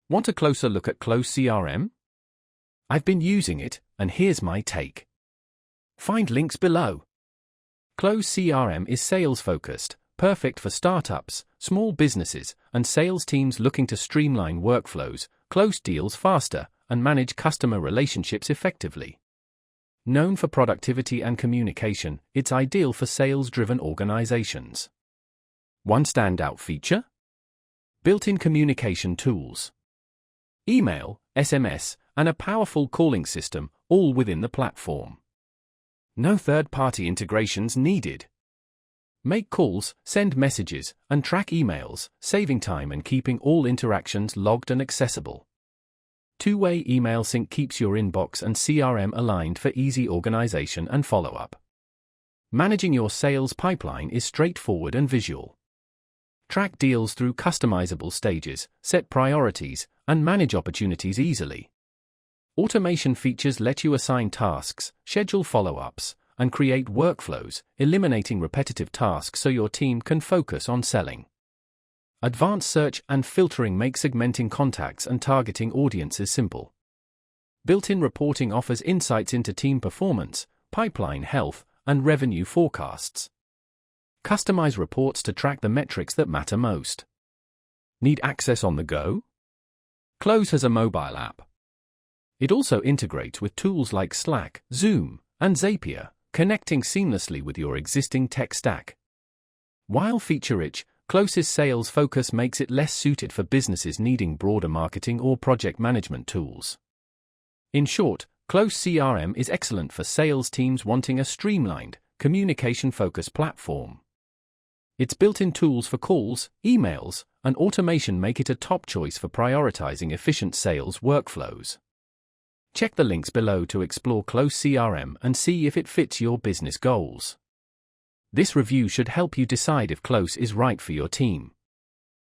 Want a closer look at Close CRM? I've been using it, and here's my take. Find links below. Close CRM is sales-focused, perfect for startups, small businesses, and sales teams looking to streamline workflows, close deals faster, and manage customer relationships effectively. Known for productivity and communication, it's ideal for sales-driven organizations. One standout feature? Built-in communication tools. Email, SMS, and a powerful calling system, all within the platform. No third-party integrations needed. Make calls, send messages, and track emails, saving time and keeping all interactions logged and accessible. Two-way email sync keeps your inbox and CRM aligned for easy organization and follow-up. Managing your sales pipeline is straightforward and visual. Track deals through customizable stages, set priorities, and manage opportunities easily. Automation features let you assign tasks, schedule follow-ups, and create workflows, eliminating repetitive tasks so your team can focus on selling. Advanced search and filtering make segmenting contacts and targeting audiences simple. Built-in reporting offers insights into team performance, pipeline health, and revenue forecasts. Customize reports to track the metrics that matter most. Need access on the go? Close has a mobile app. It also integrates with tools like Slack, Zoom, and Zapier, connecting seamlessly with your existing tech stack. While feature-rich, Close's sales focus makes it less suited for businesses needing broader marketing or project management tools. In short, Close CRM is excellent for sales teams wanting a streamlined, communication-focused platform. Its built-in tools for calls, emails, and automation make it a top choice for prioritizing efficient sales workflows. Check the links below to explore Close CRM and see if it fits your business goals. This review should help you decide if Close is right for your team.